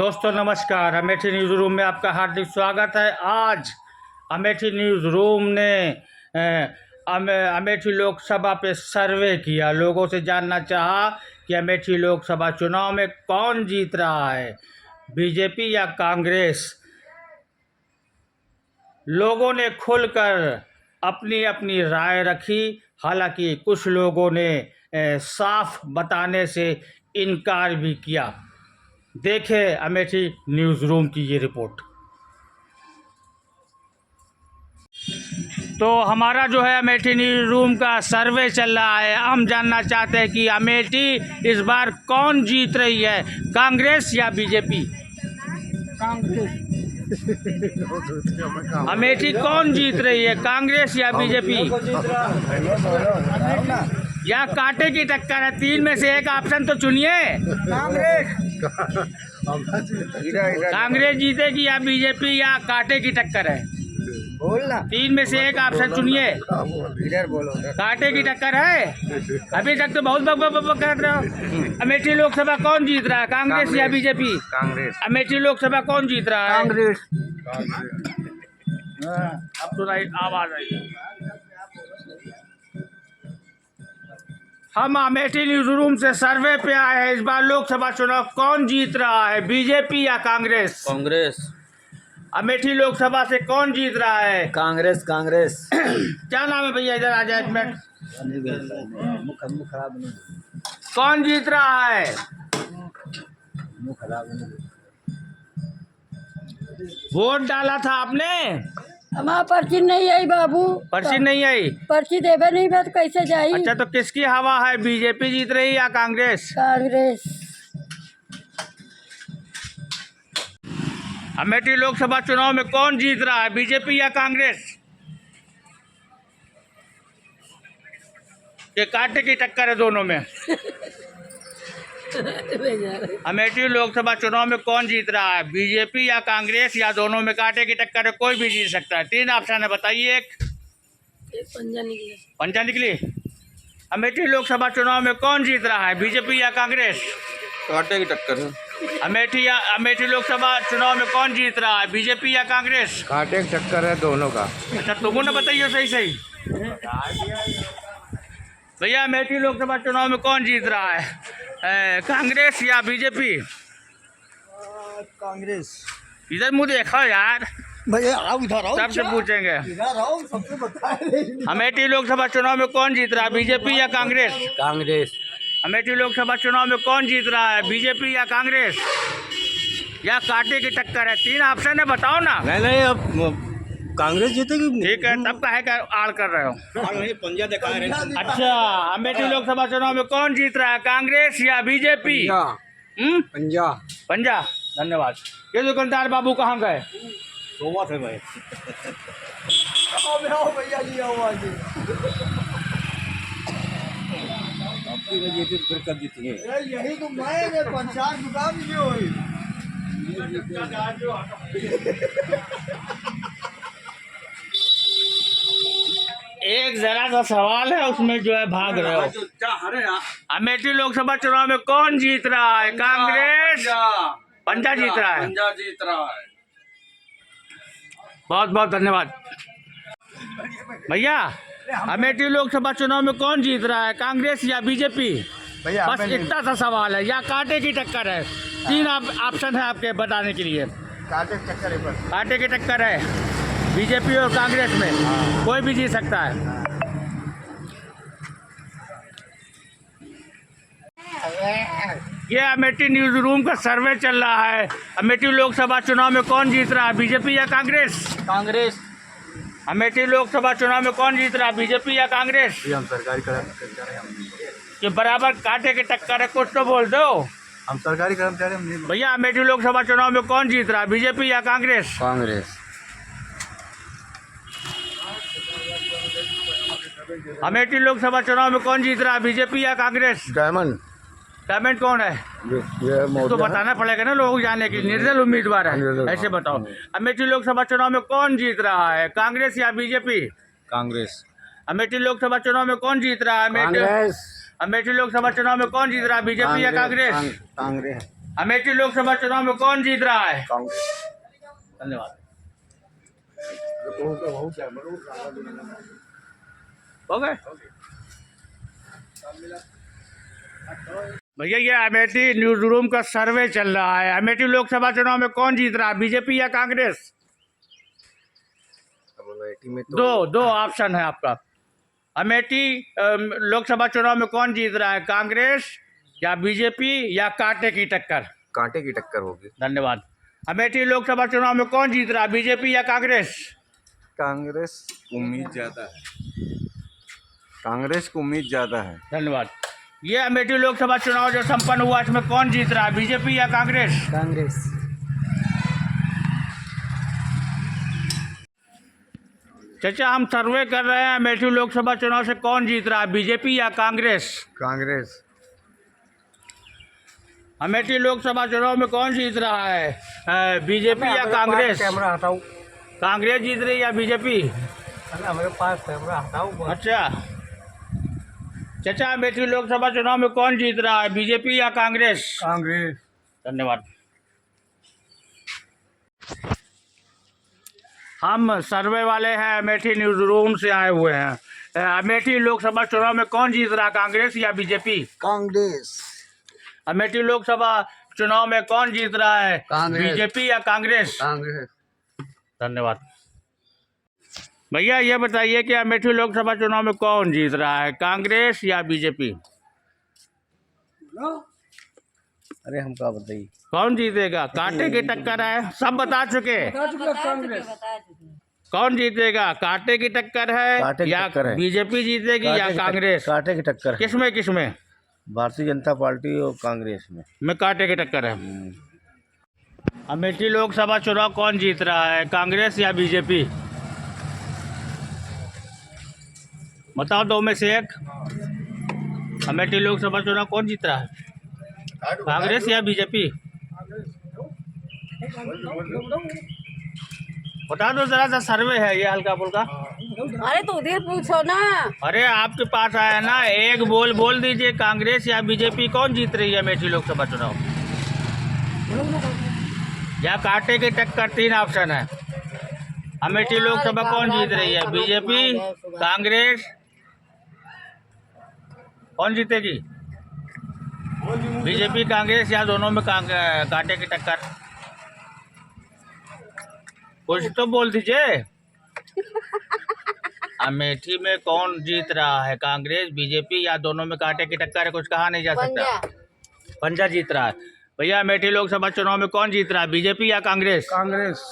दोस्तों नमस्कार, Amethi news room में आपका हार्दिक स्वागत है। आज अमेठी न्यूज़ रूम ने अमेठी लोकसभा पे सर्वे किया। लोगों से जानना चाहा कि अमेठी लोकसभा चुनाव में कौन जीत रहा है, बीजेपी या कांग्रेस। लोगों ने खुलकर अपनी अपनी राय रखी। हालांकि कुछ लोगों ने साफ बताने से इनकार भी किया। देखें अमेठी न्यूज़ रूम की ये रिपोर्ट। तो हमारा जो है अमेठी न्यूज़ रूम का सर्वे चल रहा है। हम जानना चाहते हैं कि अमेठी इस बार कौन जीत रही है, कांग्रेस या बीजेपी। कांग्रेस। अमेठी कौन जीत रही है, कांग्रेस या बीजेपी, या कांटे की टक्कर है। तीन में से एक ऑप्शन तो चुनिए। कांग्रेस। कांग्रेस जीतेगी या बीजेपी, या कांटे की टक्कर है। बोलना, तीन में से एक ऑप्शन चुनिए। इधर बोलो। कांटे की टक्कर है। अभी तक तो बहुत बक कर रहे हो। अमेठी लोकसभा कौन जीत रहा है, कांग्रेस या बीजेपी। कांग्रेस। अमेठी लोकसभा कौन जीत रहा है, कांग्रेस। अब सुनाई आवाज आई। हम अमेठी न्यूज रूम से सर्वे पे आए हैं। इस बार लोकसभा चुनाव कौन जीत रहा है, बीजेपी या कांग्रेस। कांग्रेस। अमेठी लोकसभा से कौन जीत रहा है, कांग्रेस। कांग्रेस। क्या नाम है भैया, इधर आ जाए एक मिनट। मुंह खराब नहीं, कौन जीत रहा है, मुंह खराब नहीं। वोट डाला था आपने, हमारा पर्ची नहीं आई बाबू। पर्ची नहीं आई। पर्ची देवे नहीं बा तो कैसे जाई। अच्छा, तो किसकी हवा है, बीजेपी जीत रही या कांग्रेस। कांग्रेस। अमेठी लोकसभा चुनाव में कौन जीत रहा है, बीजेपी या कांग्रेस। ये कांटे की टक्कर है दोनों में। अमेठी लोकसभा चुनाव में कौन जीत रहा है, बीजेपी या कांग्रेस, या दोनों में कांटे की टक्कर है, कोई भी जीत सकता है। तीन ऑप्शन है, बताइए। एक पंजा निकली। अमेठी लोकसभा चुनाव में कौन जीत रहा है, बीजेपी या कांग्रेस। कांटे की टक्कर है। अमेठी लोकसभा चुनाव में कौन जीत रहा है, बीजेपी या कांग्रेस। कांटे की टक्कर है दोनों का। अच्छा, तुमको ना बताइए सही सही। भैया अमेठी लोकसभा चुनाव में कौन जीत रहा है, कांग्रेस या बीजेपी। कांग्रेस। इधर मुझे देखो यार, भैया आओ, इधर आओ, सबसे पूछेंगे। इधर आओ, सबसे बताए। अमेठी लोकसभा चुनाव में कौन जीत रहा है, बीजेपी या कांग्रेस। कांग्रेस। अमेठी लोकसभा चुनाव में कौन जीत रहा है, बीजेपी या कांग्रेस, या कांटे की टक्कर है। तीन ऑप्शन है, बताओ ना। नहीं, अब कांग्रेस जीतेगी। ठीक है, तब काहे का आड़ कर रहे हो। पंजा देखा है। अच्छा, अमेठी लोकसभा चुनाव में कौन जीत रहा है, कांग्रेस या बीजेपी। पंजा। पंजा। धन्यवाद। ये दुकानदार बाबू कहाँ गए। सोवा थे भाई। आओ भैया जी, आओ आगे। आपकी में जीती फिर कब जीतेंगे। यही तो मैं पंचायत दुकान की हुई। एक जरा सा सवाल है, उसमें जो है भाग रहे हो। अमेठी लोकसभा चुनाव में कौन जीत रहा है, कांग्रेस। पंजा जीत रहा है। पंजा जीत रहा है। बहुत बहुत धन्यवाद भैया। अमेठी लोकसभा चुनाव में कौन जीत रहा है, कांग्रेस या बीजेपी। भैया बस इतना सा सवाल है, या कांटे की टक्कर है। तीन ऑप्शन है आपके बताने के लिए। कांटे की टक्कर है बस। कांटे कांटे की टक्कर है बीजेपी और कांग्रेस में, कोई भी जीत सकता है। ये अमेठी न्यूज रूम का सर्वे चल रहा है। अमेठी लोकसभा चुनाव में कौन जीत रहा है, बीजेपी या कांग्रेस। कांग्रेस। अमेठी लोकसभा चुनाव में कौन जीत रहा है, बीजेपी या कांग्रेस। हम सरकारी कर्मचारी हैं। कि बराबर कांटे की टक्कर है, कुछ तो बोल दो। हम सरकारी कर्मचारी हैं। भैया अमेठी लोकसभा चुनाव में कौन जीत रहा है, बीजेपी या कांग्रेस। कांग्रेस। अमेठी लोकसभा चुनाव में कौन जीत रहा है, बीजेपी या कांग्रेस। डायमंड। डायमंड कौन है, ये तो बताना पड़ेगा ना लोग जाने की। निर्दल उम्मीदवार है, ऐसे बताओ। अमेठी लोकसभा चुनाव में कौन जीत रहा है, कांग्रेस या बीजेपी। कांग्रेस। अमेठी लोकसभा चुनाव में कौन जीत रहा है, कांग्रेस। अमेठी लोकसभा चुनाव में कौन जीत रहा है, बीजेपी या कांग्रेस। कांग्रेस। अमेठी लोकसभा चुनाव में कौन जीत रहा है? कांग्रेस। धन्यवाद। हो गए भैया, ये अमेठी न्यूज रूम का सर्वे चल रहा है। अमेठी लोकसभा चुनाव में कौन जीत रहा है, बीजेपी या कांग्रेस? अमेठी में दो ऑप्शन है आपका। अमेठी लोकसभा चुनाव में कौन जीत रहा है, कांग्रेस या बीजेपी या कांटे की टक्कर? कांटे की टक्कर होगी। धन्यवाद। अमेठी लोकसभा चुनाव में कौन जीत रहा है, बीजेपी या कांग्रेस? कांग्रेस उम्मीद ज्यादा है। कांग्रेस को उम्मीद ज्यादा है। धन्यवाद। ये अमेठी लोकसभा चुनाव जो संपन्न हुआ, इसमें कौन जीत रहा है, बीजेपी या कांग्रेस? कांग्रेस। चाचा, हम सर्वे कर रहे हैं, अमेठी लोकसभा चुनाव से कौन जीत रहा है, बीजेपी या कांग्रेस? कांग्रेस। अमेठी लोकसभा चुनाव में कौन जीत रहा है, बीजेपी या कांग्रेस? कैमरा हटाओ। कांग्रेस जीत रही या बीजेपी? हमारे पास कैमरा हटाओ। अच्छा चाचा, अमेठी लोकसभा चुनाव में कौन जीत रहा है, बीजेपी या कांग्रेस? कांग्रेस। धन्यवाद। हम सर्वे वाले हैं, अमेठी न्यूज रूम से आए हुए हैं। अमेठी लोकसभा चुनाव में कौन जीत रहा है, कांग्रेस या बीजेपी? कांग्रेस। अमेठी लोकसभा चुनाव में कौन जीत रहा है, कांग्रेस। बीजेपी या कांग्रेस? कांग्रेस। धन्यवाद। भैया, ये बताइए कि अमेठी लोकसभा चुनाव में कौन जीत रहा है, कांग्रेस या बीजेपी? अरे हम क्या बताइए। कौन जीतेगा? कांटे की टक्कर है, सब बता चुके। कौन जीतेगा, कांटे की टक्कर कांटे है की या टक्कर है। बीजेपी जीतेगी या कांग्रेस? कांटे की टक्कर है। किसमें किसमें? भारतीय जनता पार्टी और कांग्रेस में कांटे की टक्कर है। अमेठी लोकसभा चुनाव कौन जीत रहा है, कांग्रेस या बीजेपी? बताओ, दो में से एक। अमेठी लोकसभा चुनाव कौन जीत रहा है, कांग्रेस या बीजेपी? बता दो जरा सा, सर्वे है ये हल्का फुल्का। अरे तो उधर पूछो ना। अरे आपके पास आया ना, एक बोल दीजिए, कांग्रेस या बीजेपी कौन जीत रही है अमेठी लोकसभा चुनाव? या कांटे की टक्कर, 3 ऑप्शन है। अमेठी लोकसभा कौन जीत रही है, बीजेपी, कांग्रेस? कौन जीतेगी, बीजेपी, कांग्रेस या दोनों में कांटे की टक्कर? कुछ तो बोल दीजिए। अमेठी में कौन जीत रहा है, कांग्रेस, बीजेपी या दोनों में कांटे की टक्कर है? कुछ कहा नहीं जा सकता। पंजा जीत रहा है। भैया, अमेठी लोकसभा चुनाव में कौन जीत रहा है, बीजेपी या कांग्रेस? कांग्रेस।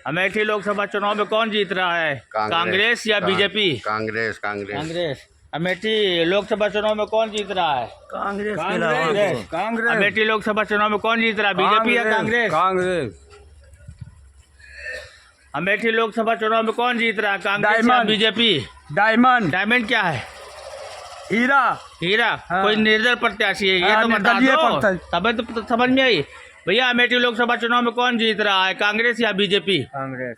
अमेठी लोकसभा चुनाव में कौन जीत रहा है, कांग्रेस या बीजेपी? कांग्रेस। कांग्रेस। कांग्रेस। अमेठी लोकसभा चुनाव में कौन जीत रहा है, कांग्रेस कांग्रेस। अमेठी लोकसभा चुनाव में कौन जीत रहा है, बीजेपी या कांग्रेस? कांग्रेस। अमेठी लोकसभा चुनाव में कौन जीत रहा है, कांग्रेस या डायमंड। बीजेपी? डायमंड। डायमंड क्या है, हीरा। हीरा? कोई निर्दल प्रत्याशी है, ये हाँ, तो बता निर्दलीय दो, प्रत्याशी। तब तो समझ में आई। भैया, अमेठी लोकसभा चुनाव में कौन जीत रहा है, कांग्रेस या बीजेपी? कांग्रेस।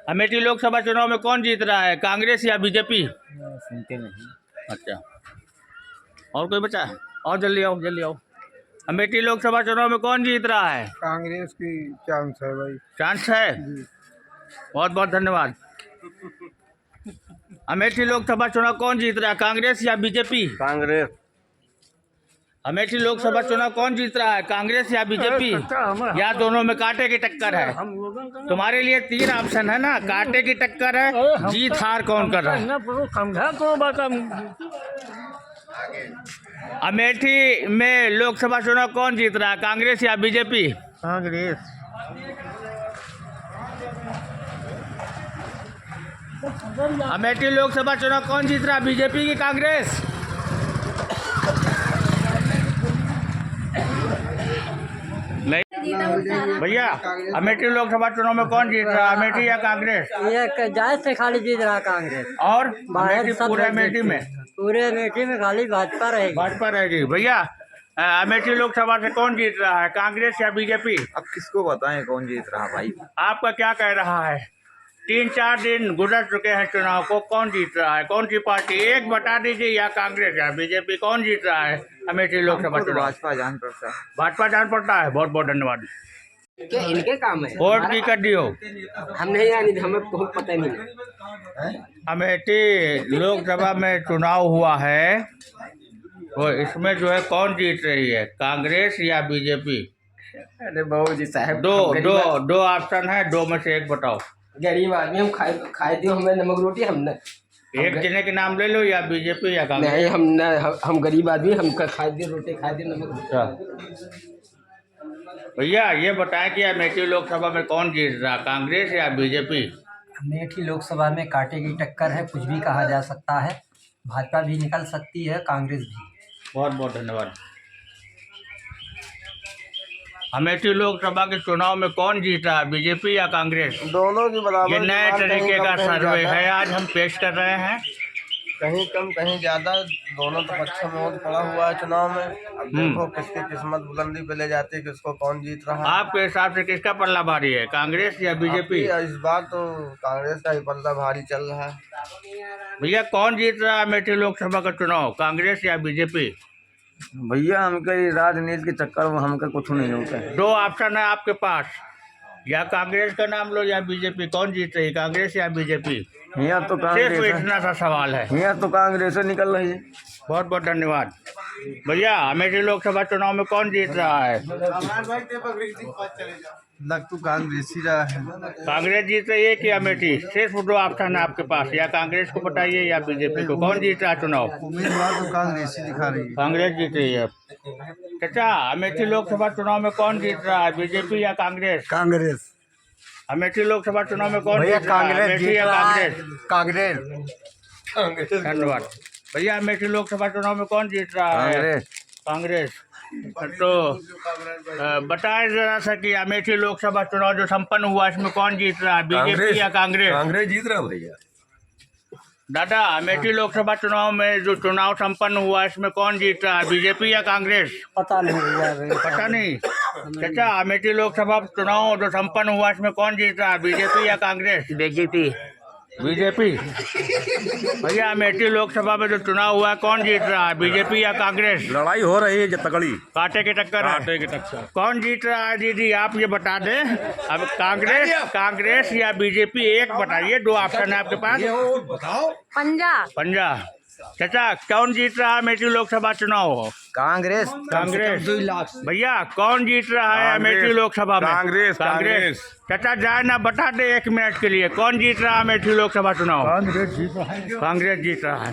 अमेठी लोकसभा चुनाव में कौन जीत रहा है, कांग्रेस या बीजेपी? सुनते नहीं। अच्छा, और कोई बचा है? और जल्दी आओ, जल्दी आओ। अमेठी लोकसभा चुनाव में कौन जीत रहा है, कांग्रेस की चांस है भाई। चांस है। बहुत बहुत धन्यवाद। अमेठी लोकसभा चुनाव कौन जीत रहा है, कांग्रेस या बीजेपी? कांग्रेस। अमेठी लोकसभा चुनाव कौन जीत रहा है, कांग्रेस या बीजेपी, या दोनों में कांटे की टक्कर है? तुम्हारे लिए 3 ऑप्शन है ना, कांटे की टक्कर है, जीत हार कौन कर रहा है? अमेठी में लोकसभा चुनाव कौन जीत रहा है, कांग्रेस या बीजेपी? कांग्रेस। अमेठी लोकसभा चुनाव कौन जीत रहा है, बीजेपी की कांग्रेस? नहीं भैया, अमेठी लोकसभा चुनाव में कौन जीत रहा है, अमेठी या कांग्रेस? ये जायज से खाली जीत रहा कांग्रेस। और बाहर अमेठी, सब पूरे लोग अमेठी जीतते में? हैं। पूरे अमेठी में खाली भाजपा रहेगी। भाजपा रहेगी। भैया, अमेठी लोकसभा से कौन जीत रहा है, कांग्रेस या बीजेपी? अब किसको बताएं कौन जीत रहा भाई। आपका क्या कह रहा है? 3-4 दिन गुजर चुके हैं चुनाव को, कौन जीत रहा है, कौन सी पार्टी, एक बता दीजिए, या कांग्रेस या बीजेपी, कौन जीत रहा है अमेठी लोकसभा चुनाव? भाजपा जान पड़ता है। भाजपा जान पड़ता है। बहुत बहुत धन्यवाद। क्या इनके काम है? वोट की कर दियो। हम नहीं जानी, हमें बहुत पता नहीं। अमेठी लोकसभा में चुनाव हुआ है, तो इसमें जो है कौन जीत रही है, कांग्रेस या बीजेपी? अरे बाबू जी साहब, दो ऑप्शन है, दो में से एक बताओ। गरीब आदमी, हम खाए दियो हमें नमक रोटी, हम न एक जने के नाम ले लो, या बीजेपी या कांग्रेस। नहीं, हम गरीब आदमी, हम खाए दियो रोटी, खाए दियो नमक अच्छा भैया, ये बताएं कि अमेठी लोकसभा में कौन जीत रहा, कांग्रेस या बीजेपी? अमेठी लोकसभा में कांटे की टक्कर है, कुछ भी कहा जा सकता है। भाजपा भी निकल सकती है, कांग्रेस भी। बहुत बहुत धन्यवाद। अमेठी लोकसभा के चुनाव में कौन जीत रहा है, बीजेपी या कांग्रेस? दोनों की बराबर। ये नए तरीके का सर्वे है, आज हम पेश कर रहे हैं। कहीं कम कहीं ज्यादा, दोनों तो पक्ष में वोट पड़ा हुआ है चुनाव में। अब देखो किसकी किस्मत बुलंदी पे ले जाती है, किसको कौन जीत रहा है। आपके हिसाब से किसका पल्ला भारी है, कांग्रेस या बीजेपी? इस बार तो कांग्रेस का ही पल्ला भारी चल रहा है। भैया, कौन जीत रहा है अमेठी लोकसभा का चुनाव, कांग्रेस या बीजेपी? भैया हमका ये राजनीति के चक्कर में हमका कुछ नहीं होता है। दो ऑप्शन है आपके पास, या कांग्रेस का नाम लो या बीजेपी, कौन जीत रही, कांग्रेस या बीजेपी? यहाँ तो सिर्फ कांग्रेस इतना सा सवाल है। यहाँ तो कांग्रेस से निकल रही है। बहुत बहुत धन्यवाद। भैया, अमेठी लोकसभा चुनाव में कौन जीत रहा है? लग तो कांग्रेस ही रहा है। कांग्रेस जीत रही है कि अमेठी? सिर्फ दो ऑप्शन है आपके पास, या कांग्रेस को बताइए या बीजेपी को, कौन जीत रहा है चुनाव? उम्मीदवार तो कांग्रेस ही दिखा रही है। कांग्रेस जीत रही है। चाचा, अमेठी लोकसभा चुनाव में कौन जीत रहा है, बीजेपी या कांग्रेस? कांग्रेस। अमेठी लोकसभा चुनाव में कौन जीत रहा है, अमेठी या कांग्रेस? कांग्रेस। धन्यवाद। भैया, अमेठी लोकसभा चुनाव में कौन जीत रहा है, कांग्रेस? तो बताएं जरा सा कि अमेठी लोकसभा चुनाव जो संपन्न हुआ, इसमें कौन जीत रहा है, बीजेपी या कांग्रेस? कांग्रेस जीत रहा भैया। दादा, अमेठी लोकसभा चुनाव में जो चुनाव संपन्न हुआ, इसमें कौन जीत रहा है, बीजेपी या कांग्रेस? पता नहीं। पता नहीं। चाचा, अमेठी लोकसभा चुनाव जो संपन्न हुआ, इसमें कौन जीत रहा है, बीजेपी या कांग्रेस? बीजेपी। भैया, अमेठी लोकसभा में जो चुनाव हुआ, कौन जीत रहा है, बीजेपी या कांग्रेस? लड़ाई हो रही है तगड़ी, कांटे की टक्कर है। कौन जीत रहा है दीदी, आप ये बता दें। अब कांग्रेस या बीजेपी, एक बताइए, दो ऑप्शन है आपके पास। पंजा। चाचा, कौन जीत रहा है अमेठी लोकसभा चुनाव? कांग्रेस। भैया, कौन जीत रहा है अमेठी लोकसभा में? कांग्रेस। चाचा, जाए ना, बता दे 1 मिनट के लिए, कौन जीत रहा है अमेठी लोकसभा चुनाव? कांग्रेस जीत रहा है।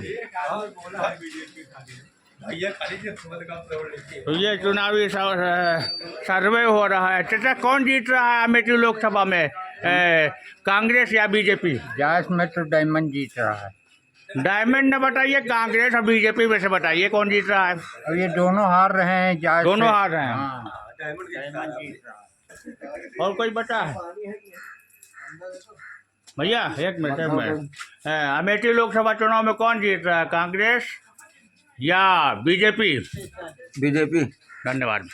तो ये चुनावी सर्वे हो रहा है। चाचा, कौन जीत रहा है अमेठी लोकसभा में, कांग्रेस या बीजेपी? जायस में तो डायमंड जीत रहा है। डायमंड न बताइए, कांग्रेस और बीजेपी में से बताइए कौन जीत रहा है। अब ये दोनों हार रहे हैं। जायस दोनों से। हार रहे हैं। हाँ। और कोई बचा है भैया? एक मिनट। अमेठी लोकसभा चुनाव में कौन जीत रहा है, कांग्रेस या बीजेपी? बीजेपी। धन्यवाद।